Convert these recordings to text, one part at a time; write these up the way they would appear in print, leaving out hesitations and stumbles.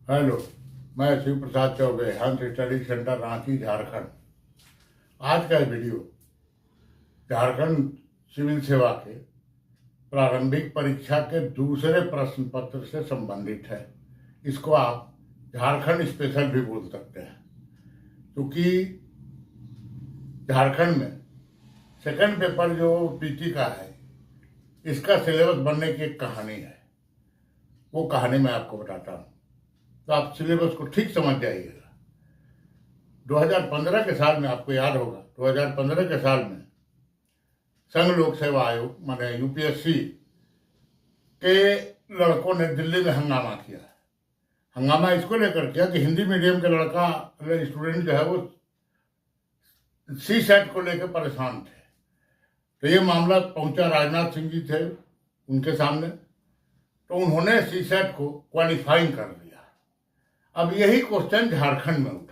Hello, मैं शिव प्रसाद चौबे, हंस study centre, Ranchi, Jharkhand. आज का ये वीडियो झारखंड सिविल सेवा के प्रारंभिक परीक्षा के दूसरे प्रश्न पत्र से संबंधित है। इसको आप झारखंड स्पेशल भी बोल सकते हैं, क्योंकि झारखंड में सेकंड पेपर जो पीटी का है, इसका सिलेबस बनने की एक कहानी है। वो कहानी मैं आपको बताता हूँ, तो आप सिलेबस को ठीक समझ जाइएगा। 2015 के साल में, आपको याद होगा, 2015 के साल में संघ लोक सेवा आयोग माने यूपीएससी के लड़कों ने दिल्ली में हंगामा किया। हंगामा इसको लेकर किया कि हिंदी मीडियम के लड़का स्टूडेंट जो है वो सी सेट को लेकर परेशान थे। तो ये मामला पहुंचा, राजनाथ सिंह जी थे उनके सामने, तो उन्होंने सी सेट को क्वालिफाइंग कर दिया। अब यही क्वेश्चन झारखंड में उठा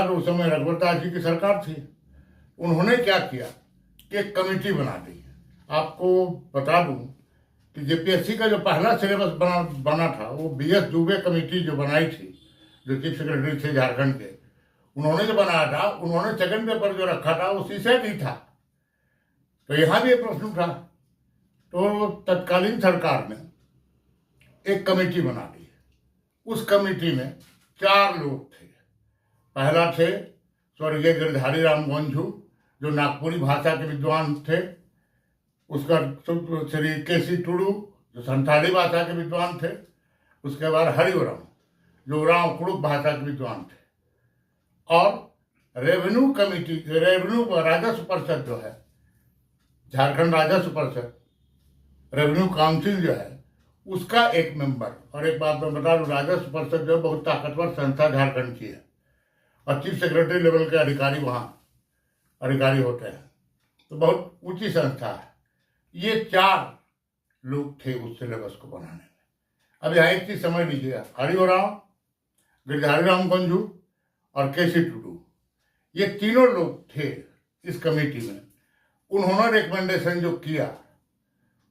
तो उस समय रघुवर दास जी की सरकार थी। उन्होंने क्या किया कि एक कमेटी बना दी। आपको बता दूं कि जेपीएससी का जो पहला सिलेबस बना था, वो बीएस दुबे कमेटी जो बनाई थी, जो चीफ सेक्रेटरी थे झारखंड के, उन्होंने जो बनाया था, उन्होंने सेकंड पेपर जो रखा था वो सीसेट ही था। तो यहाँ भी एक प्रश्न उठा, तो तत्कालीन सरकार ने एक कमेटी बना दी। उस कमेटी में 4 लोग थे। पहला थे स्वर्गीय गिरधारी राम गोंझू, जो नागपुरी भाषा के विद्वान थे। उसका श्री केसी टुडू, जो संथाली भाषा के विद्वान थे। उसके बाद हरिवरम, जो उरांव कुड़ुक भाषा के विद्वान थे। और रेवेन्यू कमेटी, रेवेन्यू राजस्व परिषद जो है, झारखंड राजस्व परिषद, रेवेन्यू काउंसिल जो है, उसका एक मेंबर। और एक बात मैं बता दूं, राजस्व परिषद जो है बहुत ताकतवर संस्था झारखंड की है, और चीफ सेक्रेटरी लेवल के अधिकारी वहाँ अधिकारी होते हैं, तो बहुत ऊंची संस्था है। ये 4 लोग थे उस सिलेबस को बनाने में। अब यहाँ एक चीज समझ लीजिएगा, हरिवराव, गिरधारी राम गंजू और केसी टुडू, ये तीनों लोग थे इस कमेटी में। उन्होंने रिकमेंडेशन जो किया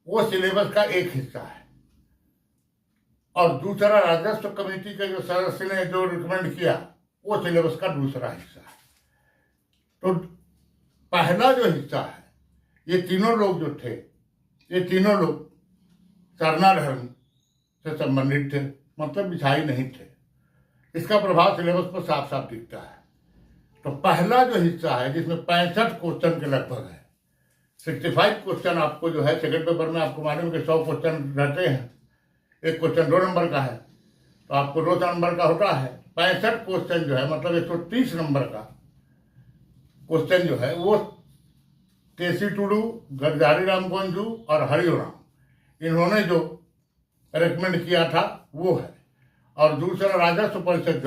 वो सिलेबस का एक हिस्सा है, और दूसरा राजस्व कमेटी के जो सदस्य ने जो रिकमेंड किया वो सिलेबस का दूसरा हिस्सा है। तो पहला जो हिस्सा है, ये तीनों लोग जो थे, ये तीनों लोग सरना धर्म से संबंधित थे, मतलब ईसाई नहीं थे। इसका प्रभाव सिलेबस पर साफ साफ दिखता है। तो पहला जो हिस्सा है, जिसमें 65 क्वेश्चन के लगभग है, 65 क्वेश्चन आपको जो है सेकंड पेपर में, आपको मालूम है कि 100 क्वेश्चन रहते हैं। एक क्वेश्चन 2 नंबर का है, तो आपको 2 नंबर का होता है। 65 क्वेश्चन जो है, मतलब 130 नंबर का क्वेश्चन जो है, वो केसी टुडू, गिरधारी राम गोंझू और हरिवराम, इन्होंने जो रेकमेंड किया था वो है। और दूसरा राजस्व परिषद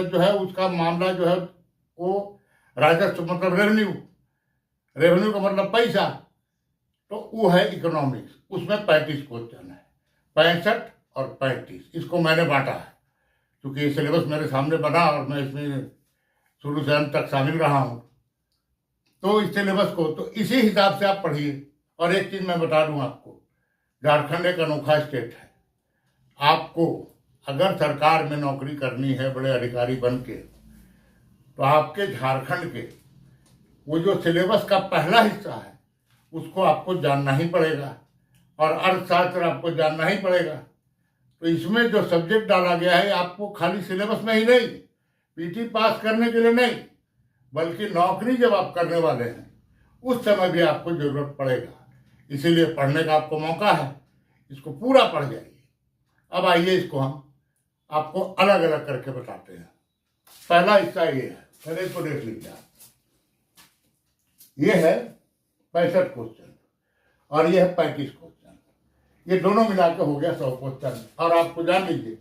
जो है, उसका मामला जो है वो राजस्व मतलब रेवेन्यू का मतलब पैसा, तो वो है इकोनॉमिक्स। उसमें 35 क्वेश्चन है, 65 और 35। इसको मैंने बांटा है क्योंकि ये सिलेबस मेरे सामने बना और मैं इसमें शुरू से अंत तक शामिल रहा हूँ। तो इस सिलेबस को तो इसी हिसाब से आप पढ़िए। और एक चीज मैं बता दूं आपको, झारखंड एक अनोखा स्टेट है। आपको अगर सरकार में नौकरी करनी है बड़े अधिकारी बन के, तो आपके झारखंड के वो जो सिलेबस का पहला हिस्सा है, उसको आपको जानना ही पड़ेगा, और अर्थशास्त्र आपको जानना ही पड़ेगा। तो इसमें जो सब्जेक्ट डाला गया है, आपको खाली सिलेबस में ही नहीं, पीटी पास करने के लिए नहीं, बल्कि नौकरी जब आप करने वाले हैं उस समय भी आपको जरूरत पड़ेगा। इसीलिए पढ़ने का आपको मौका है, इसको पूरा पढ़ जाइए। अब आइए, इसको हम आपको अलग अलग करके बताते हैं। पहला हिस्सा ये है, पहले इसको देख लीजिए आप। ये है 65 क्वेश्चन और ये है 35 क्वेश्चन। ये दोनों मिला के हो गया 100 क्वेश्चन। और आपको जान लीजिए,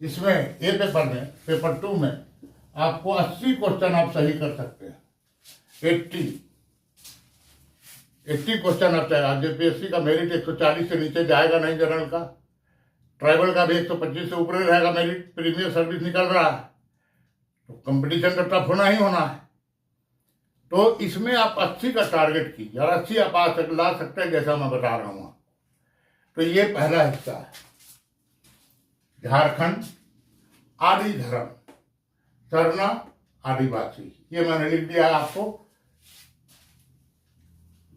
इसमें ए पेपर में, पेपर 2 में आपको 80 क्वेश्चन आप सही कर सकते हैं। 80 क्वेश्चन आता है। जेपीएससी का मेरिट 140 से नीचे जाएगा नहीं, जनरल का, ट्राइबल का भी 125 से ऊपर रहेगा मेरिट। प्रीमियर सर्विस निकल रहा है, तो कंपटीशन तो टफ होना ही होना है। तो इसमें आप 80 का टारगेट कीजिए, और 80 आप ला सकते हैं, जैसा मैं बता रहा हूँ। तो ये पहला हिस्सा है। झारखंड आदि धर्म, सरना आदिवासी, ये मैंने लिख दिया आपको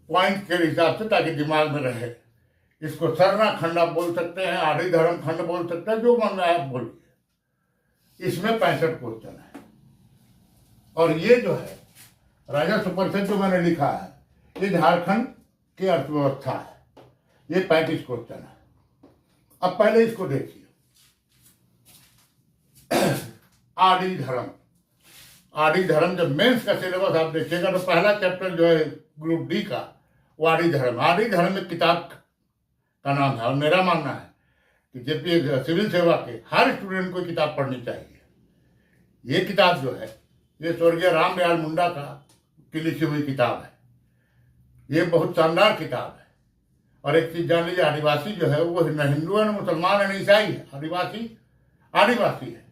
पॉइंट के हिसाब से ताकि दिमाग में रहे। इसको सरना खंड आप बोल सकते हैं, आदि धर्म खंड बोल सकते हैं, जो मन में आप बोलिए। इसमें 65 क्वेश्चन है। और ये जो है राजस्व परिषद जो मैंने लिखा है, ये झारखंड की अर्थव्यवस्था है। ये 35 क्वेश्चन है। अब पहले इसको देखिए, आदि धर्म। आदि धर्म जब मेंस का सिलेबस आप देखिएगा तो पहला चैप्टर जो है ग्रुप डी का, वो आदि धर्म। आदि धर्म एक किताब का नाम है और मेरा मानना है कि जेपी सिविल सेवा के हर स्टूडेंट को किताब पढ़नी चाहिए। ये किताब जो है ये स्वर्गीय रामदयाल मुंडा की लिखी हुई किताब है। ये बहुत शानदार किताब है। और एक चीज जान लीजिए, आदिवासी जो है वो न हिंदू है, न मुसलमान है, न ईसाई है। आदिवासी आदिवासी है।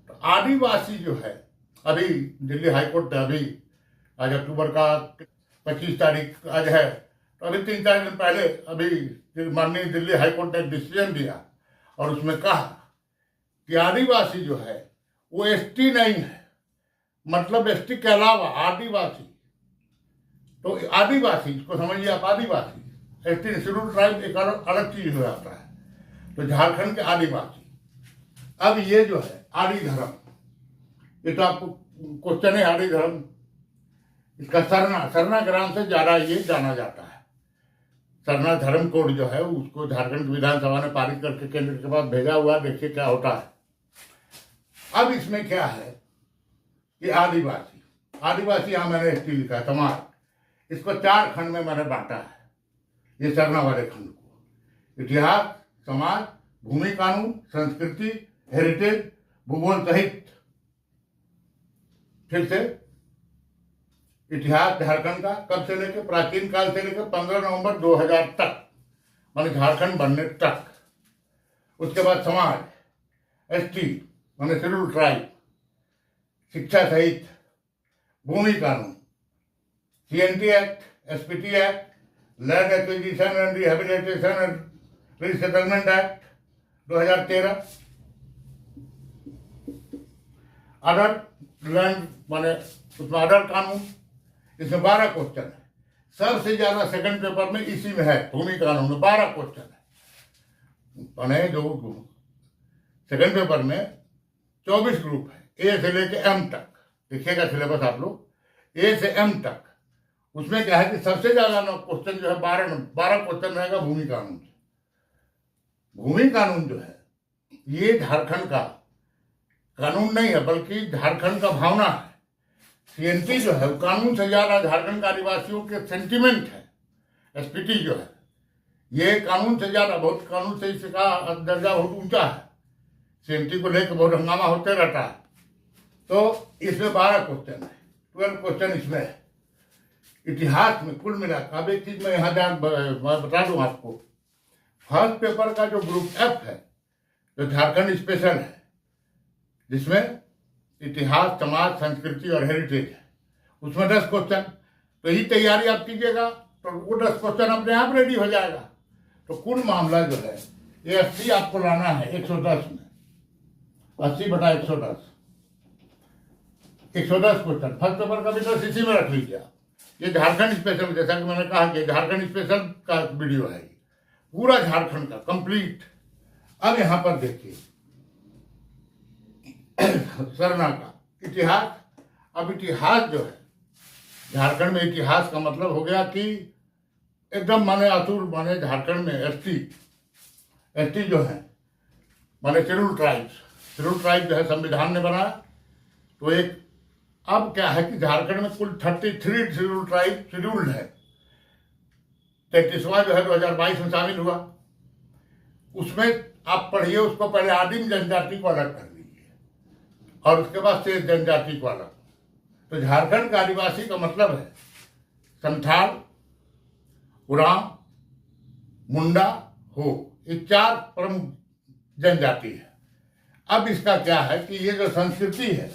तो आदिवासी जो है, अभी दिल्ली हाईकोर्ट ने अभी आज अक्टूबर का 25 तारीख आज है, तो अभी 3-4 दिन पहले अभी माननीय दिल्ली हाईकोर्ट ने एक डिसीजन दिया और उसमें कहा कि आदिवासी जो है वो एसटी नहीं है, मतलब एसटी के अलावा आदिवासी। तो आदिवासी इसको समझिए आप, आदिवासी एसटी शेड्यूल ट्राइब एक अलग चीज हो जाता है। तो झारखंड के आदिवासी। अब ये जो है आदि धर्म, ये तो आपको क्वेश्चन है आदि धर्म। इसका सरना के नाम से ज्यादा ये जाना जाता है। सरना धर्म कोड जो है उसको झारखंड विधानसभा ने पारित करके केंद्र के पास भेजा हुआ, देखिए क्या होता है। अब इसमें क्या है कि आदिवासी यहां मैंने एसटी लिखा है, समाज। इसको 4 खंड में मैंने बांटा है, ये सरना वाले खंड को। इतिहास, समाज, भूमि कानून, संस्कृति, हेरिटेज, भूगोल सहित। फिर से इतिहास झारखंड का कब से लेकर, प्राचीन काल से लेकर 15 नवंबर 2000 तक, माने झारखंड बनने तक। उसके बाद समाज, एसटी माने शेड्यूल ट्राइब, शिक्षा सहित, भूमि कानून, CNT act, SPT act, land acquisition and rehabilitation and resettlement act 2013, other land माने उसमें अदर कानून। इसमें 12 क्वेश्चन है। सबसे ज्यादा सेकंड पेपर में इसी में है, भूमि कानून में 12 क्वेश्चन है। माने जो सेकंड पेपर में 24 ग्रुप है, ए से लेके एम तक। देखिएगा सिलेबस आप लोग, ए से एम तक। उसमें क्या है कि सबसे ज्यादा क्वेश्चन जो है 12 क्वेश्चन रहेगा भूमि कानून से। भूमि कानून जो है ये झारखंड का कानून नहीं है, बल्कि झारखंड का भावना है। सीएनटी जो है कानून से ज्यादा झारखंड के आदिवासियों के सेंटिमेंट है। एसपीटी जो है ये कानून से ज्यादा, बहुत कानून से इसका दर्जा बहुत ऊंचा है। सीएनटी को लेकर बहुत हंगामा होते रहता है। तो इसमें 12 क्वेश्चन है, 12 क्वेश्चन इसमें है। इतिहास में कुल मिलाकर अब एक चीज मैं यहाँ बता दूं आपको, फर्स्ट पेपर का जो ग्रुप एफ है, जो झारखंड स्पेशल है, जिसमें इतिहास, समाज, संस्कृति और हेरिटेज है, उसमें 10 क्वेश्चन। तो यही तैयारी आप कीजिएगा तो वो 10 क्वेश्चन अपने आप रेडी हो जाएगा। तो कुल मामला जो है ये 80 आपको लाना है 110 में, 80/110, 110 क्वेश्चन। फर्स्ट पेपर का भी 10 इसी में रख लीजिए आप। ये झारखंड स्पेशल, जैसा कि मैंने कहा कि झारखंड स्पेशल का वीडियो है, पूरा झारखंड का कंप्लीट। अब यहां पर देखिए सरना का इतिहास। अब इतिहास जो है झारखंड में, इतिहास का मतलब हो गया कि एकदम माने असुर, माने झारखंड में एसटी जो है माने शेड्यूल ट्राइब जो है संविधान ने बनाया। तो एक अब क्या है कि झारखंड में कुल 33 शेड्यूल ट्राइब शेड्यूल्ड है। 33वां जो है 2022 में शामिल हुआ। उसमें आप पढ़िए, उसको पहले आदिम जनजाति को अलग कर लीजिए और उसके बाद शेष जनजाति को अलग। तो झारखंड का आदिवासी का मतलब है संथाल, उरांव, मुंडा, हो, ये 4 प्रमुख जनजाति है। अब इसका क्या है कि ये जो संस्कृति है,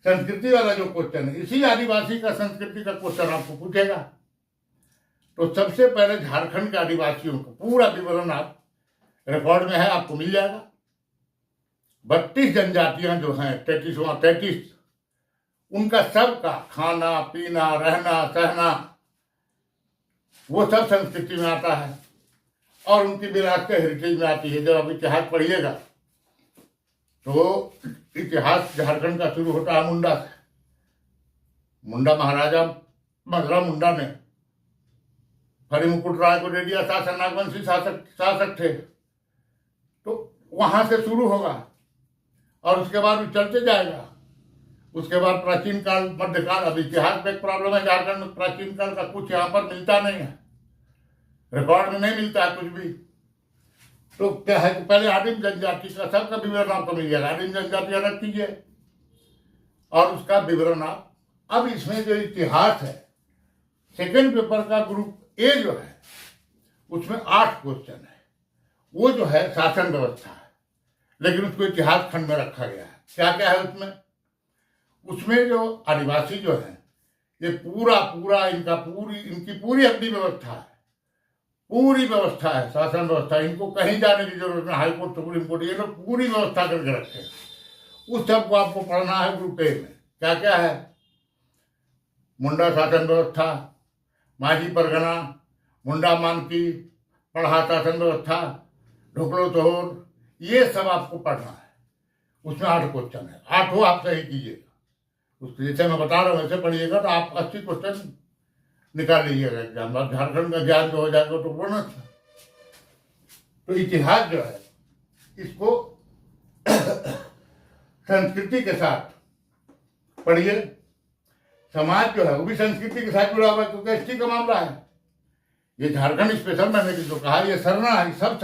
संस्कृति वाला जो क्वेश्चन है, इसी आदिवासी का संस्कृति का क्वेश्चन आपको पूछेगा। तो सबसे पहले झारखंड के आदिवासियों का पूरा विवरण आप रिकॉर्ड में है, आपको मिल जाएगा। 32 जनजातियां जो हैं, 33, उनका सबका खाना पीना रहना सहना वो सब संस्कृति में आता है और उनकी विरासत हेरिटेज में आती है। जब आप इतिहास पढ़िएगा तो इतिहास झारखंड का शुरू होता है मुंडा से। मुंडा महाराजा मगरा मुंडा ने फरी मुकुट राय को दे दिया शासन, नागवंशी शासक थे, तो वहां से शुरू होगा और उसके बाद वो चलते जाएगा। उसके बाद प्राचीन काल, मध्यकाल। अब इतिहास में एक प्रॉब्लम है झारखंड में, प्राचीन काल का कुछ यहाँ पर मिलता नहीं है, रिकॉर्ड में नहीं मिलता है कुछ भी। तो क्या है कि पहले आदिम जनजाति का सबका विवरण आपको मिल जाएगा। आदिम जनजाति अलग कीजिए और उसका विवरण आप। अब इसमें जो इतिहास है, सेकेंड पेपर का ग्रुप ए जो है उसमें 8 क्वेश्चन है। वो जो है शासन व्यवस्था है, लेकिन उसको इतिहास खंड में रखा गया है। क्या क्या है उसमें? उसमें जो आदिवासी जो है, ये पूरा इनकी पूरी अपनी व्यवस्था है, पूरी व्यवस्था है, शासन व्यवस्था। इनको कहीं जाने की जरूरत नहीं, हाईकोर्ट सुप्रीम कोर्ट, ये लोग पूरी व्यवस्था करके रखे हैं। उस सबको आपको पढ़ना है ग्रुप ए में। क्या क्या है? मुंडा शासन व्यवस्था, माझी परगना, मुंडा मानकी, पढ़ा शासन व्यवस्था, ढोकलो तोहर, ये सब आपको पढ़ना है। उसमें 8 क्वेश्चन है, 8 आप सही कीजिएगा। उसके जैसे मैं बता रहा हूँ वैसे पढ़िएगा तो आप 80 क्वेश्चन निकाल लीजिएगा एग्जाम। अब झारखंड का ज्ञान जो हो जाएगा तो बोनस है। तो इतिहास जो है इसको संस्कृति के साथ पढ़िए। समाज जो है वो भी संस्कृति के साथ जुड़ा हुआ है, क्योंकि एसटी का मामला है। ये झारखंड स्पेशल मैंने जो कहा, ये सरना है, सब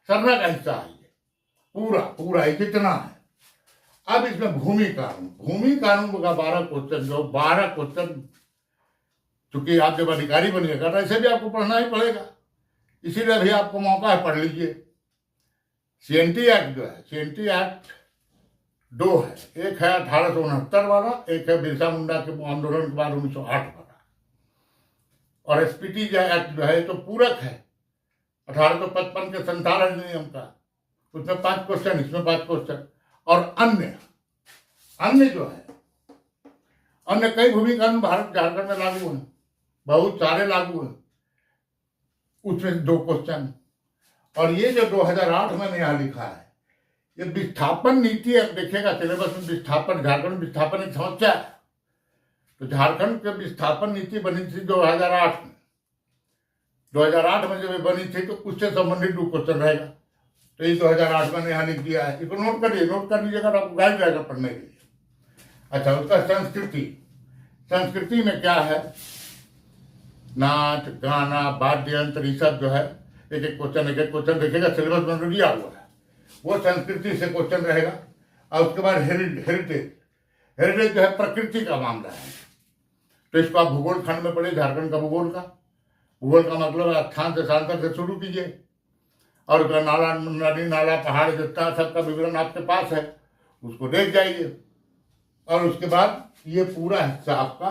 सरना का हिस्सा है। ये पूरा ये कितना है। अब इसमें भूमि कानून का 12 क्वेश्चन, चूंकि आप जब अधिकारी बनिएगा तो ऐसे भी आपको पढ़ना ही पड़ेगा, इसीलिए भी आपको मौका है, पढ़ लीजिए। सीएनटी एक्ट जो है, सीएनटी एक्ट 2 है, एक है 1869 वाला, एक है बिरसा मुंडा के आंदोलन के बाद 1908 वाला। और एसपीटी एक्ट जो है तो पूरक है 1855 के संचालन नियम का। उसमें 5 क्वेश्चन, इसमें 5 क्वेश्चन। और अन्य जो है, अन्य कई भूमि कानून भारत झारखंड में लागू हैं, बहुत सारे लागू हैं, उसमें 2 क्वेश्चन। और ये जो 2008 में यहाँ लिखा है, ये विस्थापन नीति। अब देखिएगा सिलेबस में विस्थापन, झारखंड विस्थापन एक समस्या है। तो झारखंड की विस्थापन नीति बनी थी 2008 में। 2008 में जब ये बनी थी तो उससे संबंधित 2 क्वेश्चन रहेगा। तो ये 2008 में यहाँ लिख दिया है, इसको नोट कर लीजिएगा तो आपको गाइड रहेगा पढ़ने के लिए। अच्छा, उसका संस्कृति में क्या है? नाच गाना वाद्य यंत्र, ये सब जो है एक क्वेश्चन देखिएगा, सिलेबस में दिया हुआ है। वो संस्कृति से क्वेश्चन रहेगा। और उसके बाद हेरिटेज जो है प्रकृति का मामला है, तो इसको आप भूगोल खंड में पढ़े, झारखंड का भूगोल का मतलब है स्थान देशांतर से शुरू कीजिए और नाला, नदी नाला, पहाड़, जितना सबका विवरण आपके पास है उसको देख जाइए। और उसके बाद ये पूरा हिस्सा आपका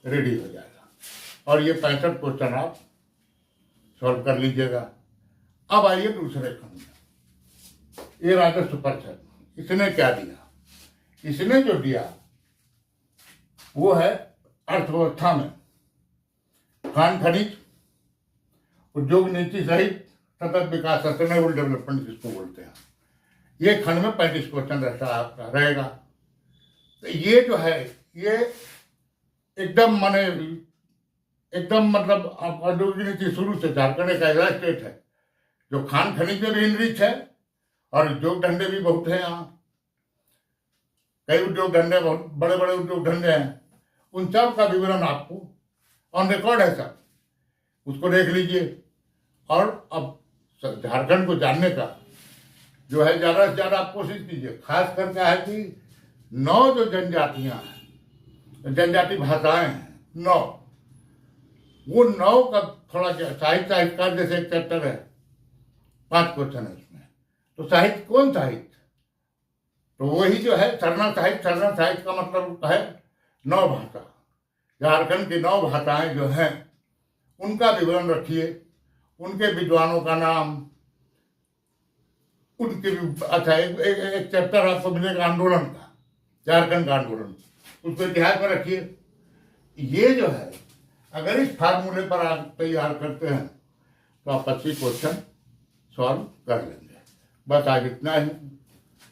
रेडी हो जाएगा और ये 65 क्वेश्चन आप सॉल्व कर लीजिएगा। अब आइए दूसरे खंड में। ये राजस्व परिषद, इसने क्या दिया? इसने जो दिया वो है अर्थव्यवस्था में खान खनिज, उद्योग नीति सहित सतत विकास, सस्टेनेबल डेवलपमेंट जिसको बोलते हैं, ये खंड में 35 क्वेश्चन रहता है आपका रहेगा। तो ये जो है ये एकदम मतलब औद्योगिक नीति शुरू से झारखंड एक ऐसा स्टेट है जो खान खनिज में भी इनरिच है और उद्योग धंधे भी बहुत हैं। यहाँ कई उद्योग धंधे, बहुत बड़े बड़े उद्योग धंधे हैं। उन सब का विवरण आपको ऑन रिकॉर्ड है सब, उसको देख लीजिए। और अब झारखंड को जानने का जो है ज़्यादा से ज़्यादा आप कोशिश कीजिए। खास कर क्या है कि 9 जो जनजातियाँ हैं, जनजाति भाषाएं हैं 9, वो 9 का थोड़ा साहित्यकार जैसे एक चैप्टर है, 5 क्वेश्चन है उसमें। तो साहित्य कौन साहित्य? तो वही जो है सरना साहित्य का मतलब है 9 भाषा। झारखंड की 9 भाषाएं जो हैं उनका विवरण रखिए, उनके विद्वानों का नाम, उनके भी अच्छा एक चैप्टर आपको मिलेगा आंदोलन का, झारखंड का आंदोलन, उसको इतिहास में रखिए। ये जो है अगर इस फार्मूले पर आप तैयार करते हैं तो आप 25 क्वेश्चन सॉल्व कर लेंगे। बस आज इतना ही,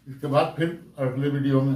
इसके बाद फिर अगले वीडियो में